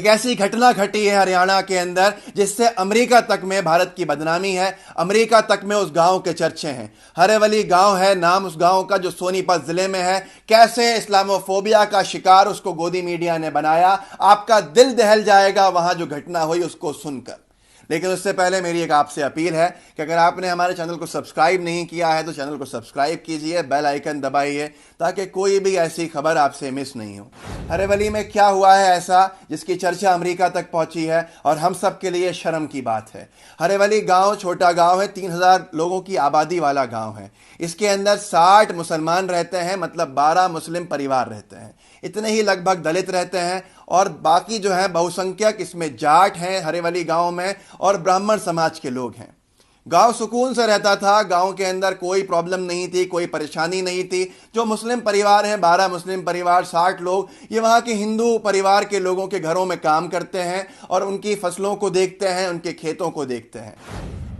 एक ऐसी घटना घटी है हरियाणा के अंदर जिससे अमेरिका तक में भारत की बदनामी है। अमेरिका तक में उस गांव के चर्चे हैं। हरेवली गांव है नाम उस गांव का, जो सोनीपत जिले में है। कैसे इस्लामोफोबिया का शिकार उसको गोदी मीडिया ने बनाया, आपका दिल दहल जाएगा वहां जो घटना हुई उसको सुनकर। लेकिन उससे पहले मेरी एक आपसे अपील है कि अगर आपने हमारे चैनल को सब्सक्राइब नहीं किया है तो चैनल को सब्सक्राइब कीजिए, बेल आइकन दबाइए ताकि कोई भी ऐसी खबर आपसे मिस नहीं हो। हरेवली में क्या हुआ है ऐसा जिसकी चर्चा अमेरिका तक पहुंची है और हम सब के लिए शर्म की बात है। हरेवली गांव छोटा गांव है, 3000 लोगों की आबादी वाला गांव है। इसके अंदर 60 मुसलमान रहते हैं, मतलब 12 मुस्लिम परिवार रहते हैं। इतने ही लगभग दलित रहते हैं और बाकी जो है बहुसंख्यक इसमें जाट हैं हरेवली गांव में, और ब्राह्मण समाज के लोग हैं। गांव सुकून से रहता था, गांव के अंदर कोई प्रॉब्लम नहीं थी, कोई परेशानी नहीं थी। जो मुस्लिम परिवार हैं, 12 मुस्लिम परिवार, 60 लोग, ये वहां के हिंदू परिवार के लोगों के घरों में काम करते हैं और उनकी फसलों को देखते हैं, उनके खेतों को देखते हैं।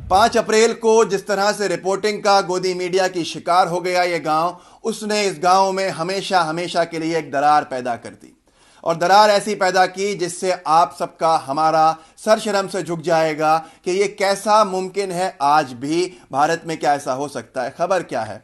5 अप्रैल को जिस तरह से रिपोर्टिंग का गोदी मीडिया की शिकार हो गया ये गांव, उसने इस गांव में हमेशा हमेशा के लिए एक दरार पैदा कर दी। और दरार ऐसी पैदा की जिससे आप सबका हमारा सर शर्म से झुक जाएगा कि ये कैसा मुमकिन है, आज भी भारत में क्या ऐसा हो सकता है। खबर क्या है?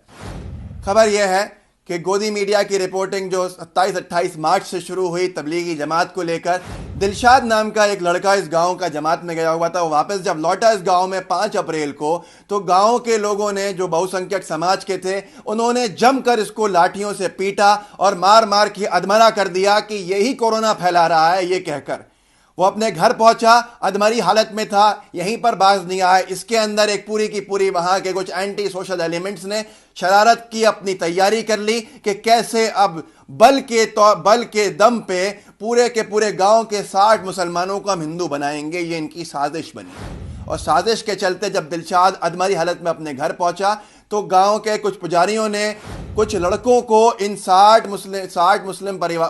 खबर यह है कि गोदी मीडिया की रिपोर्टिंग जो 27-28 मार्च से शुरू हुई तबलीगी जमात को लेकर, दिलशाद नाम का एक लड़का इस गांव का जमात में गया हुआ था। वो वापस जब लौटा इस गांव में 5 अप्रैल को, तो गांव के लोगों ने, जो बहुसंख्यक समाज के थे, उन्होंने जमकर इसको लाठियों से पीटा और मार मार के अधमरा कर दिया कि यही कोरोना फैला रहा है। ये कहकर वो अपने घर पहुंचा, अधमरी हालत में था, यहीं पर बाज नहीं आया। इसके अंदर एक पूरी की पूरी वहां के कुछ एंटी सोशल एलिमेंट्स ने शरारत की, अपनी तैयारी कर ली कि कैसे अब बल के दम पे पूरे के पूरे गांव के 60 मुसलमानों को हम हिंदू बनाएंगे। ये इनकी साजिश बनी और साजिश के चलते जब दिलशाद अधमरी हालत में अपने घर पहुंचा तो गांव के कुछ पुजारियों ने कुछ लड़कों को इन 60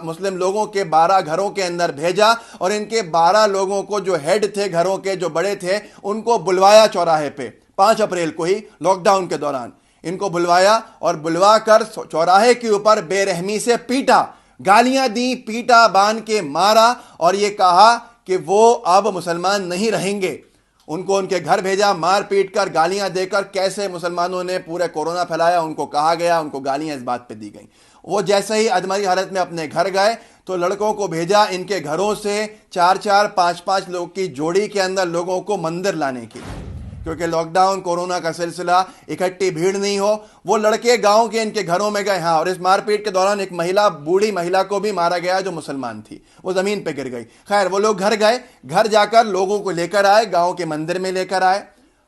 मुस्लिम लोगों के 12 घरों के अंदर भेजा और इनके 12 लोगों को, जो हेड थे घरों के, जो बड़े थे, उनको बुलवाया चौराहे पे। 5 अप्रैल को ही लॉकडाउन के दौरान इनको बुलवाया और बुलवा कर चौराहे के ऊपर बेरहमी से पीटा, गालियां दी, पीटा, बांध के मारा और ये कहा कि वो अब मुसलमान नहीं रहेंगे। उनको उनके घर भेजा, मार पीट कर, गालियां देकर। कैसे मुसलमानों ने पूरे कोरोना फैलाया उनको कहा गया, उनको गालियां इस बात पे दी गई। वो जैसे ही अधमरी हालत में अपने घर गए तो लड़कों को भेजा इनके घरों से 4-4, 5-5 लोग की जोड़ी के अंदर लोगों को मंदिर लाने के लिए, क्योंकि लॉकडाउन, कोरोना का सिलसिला, इकट्ठी भीड़ नहीं हो। वो लड़के गांव के इनके घरों में गए। हाँ, और इस मारपीट के दौरान एक महिला, बूढ़ी महिला को भी मारा गया जो मुसलमान थी, वो जमीन पे गिर गई। खैर, वो लोग घर गए, घर जाकर लोगों को लेकर आए, गांव के मंदिर में लेकर आए।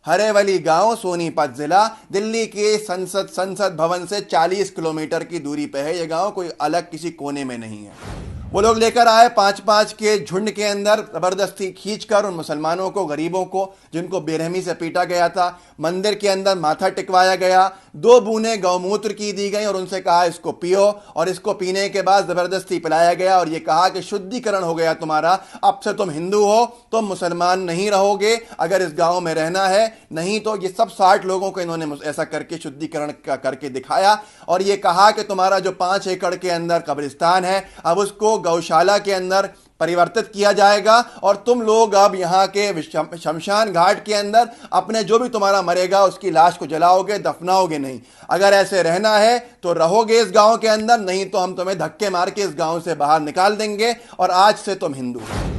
हरेवली गांव सोनीपत जिला, दिल्ली के संसद भवन से 40 किलोमीटर की दूरी पे है। ये गांव कोई अलग किसी कोने में नहीं है। वो लोग लेकर आए 5-5 के झुंड के अंदर, जबरदस्ती खींचकर उन मुसलमानों को, गरीबों को, जिनको बेरहमी से पीटा गया था, मंदिर के अंदर माथा टिकवाया गया। 2 बूंदें गौमूत्र की दी गई और उनसे कहा इसको पियो, और इसको पीने के बाद जबरदस्ती पिलाया गया और ये कहा कि शुद्धिकरण हो गया तुम्हारा, अब से तुम हिंदू हो, तुम मुसलमान नहीं रहोगे अगर इस गांव में रहना है। नहीं तो ये सब 60 लोगों को इन्होंने ऐसा करके शुद्धिकरण करके दिखाया और ये कहा कि तुम्हारा जो 5 एकड़ के अंदर कब्रिस्तान है, अब उसको गौशाला के अंदर परिवर्तित किया जाएगा और तुम लोग अब यहाँ के शमशान घाट के अंदर अपने जो भी तुम्हारा मरेगा उसकी लाश को जलाओगे, दफनाओगे नहीं। अगर ऐसे रहना है तो रहोगे इस गांव के अंदर, नहीं तो हम तुम्हें धक्के मार के इस गांव से बाहर निकाल देंगे और आज से तुम हिंदू हो।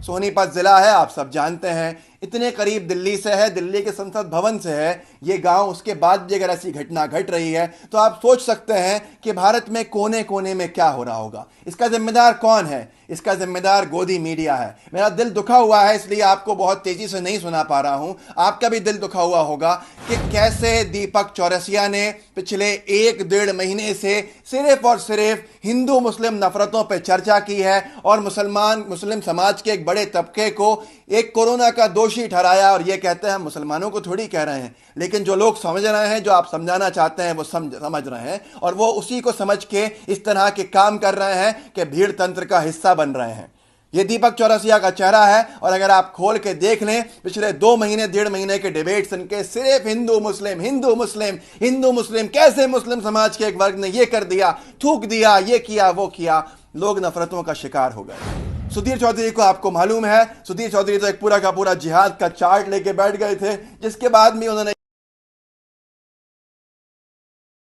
सोनीपत जिला है, आप सब जानते हैं, इतने करीब दिल्ली से है, दिल्ली के संसद भवन से है ये गांव। उसके बाद भी अगर ऐसी घटना घट रही है तो आप सोच सकते हैं कि भारत में कोने कोने में क्या हो रहा होगा। इसका जिम्मेदार कौन है? इसका जिम्मेदार गोदी मीडिया है। मेरा दिल दुखा हुआ है, इसलिए आपको बहुत तेजी से नहीं सुना पा रहा हूं। आपका भी दिल दुखा हुआ होगा कि कैसे दीपक चौरसिया ने पिछले 1-1.5 महीने से सिर्फ और सिर्फ हिंदू मुस्लिम नफरतों पर चर्चा की है और मुस्लिम समाज के एक बड़े तबके को एक कोरोना का दोषी ठहराया। और ये कहते हैं, मुसलमानों को थोड़ी कह रहे हैं, लेकिन जो लोग समझ रहे हैं, जो आप समझाना चाहते हैं, वो समझ रहे हैं और वो उसी को समझ के इस तरह के काम कर रहे हैं कि भीड़ तंत्र का हिस्सा बन रहे हैं। ये दीपक चौरसिया का चेहरा है और अगर आप खोल के देख लें पिछले 2 महीने 1.5 महीने के डिबेट्स इनके सिर्फ हिंदू मुस्लिम हिंदू मुस्लिम हिंदू मुस्लिम, कैसे मुस्लिम समाज के एक वर्ग ने ये कर दिया, थूक दिया, ये किया, वो किया, लोग नफरतों का शिकार हो गए। सुधीर चौधरी को आपको मालूम है, सुधीर चौधरी तो एक पूरा का पूरा जिहाद का चार्ट लेके बैठ गए थे, जिसके बाद भी उन्होंने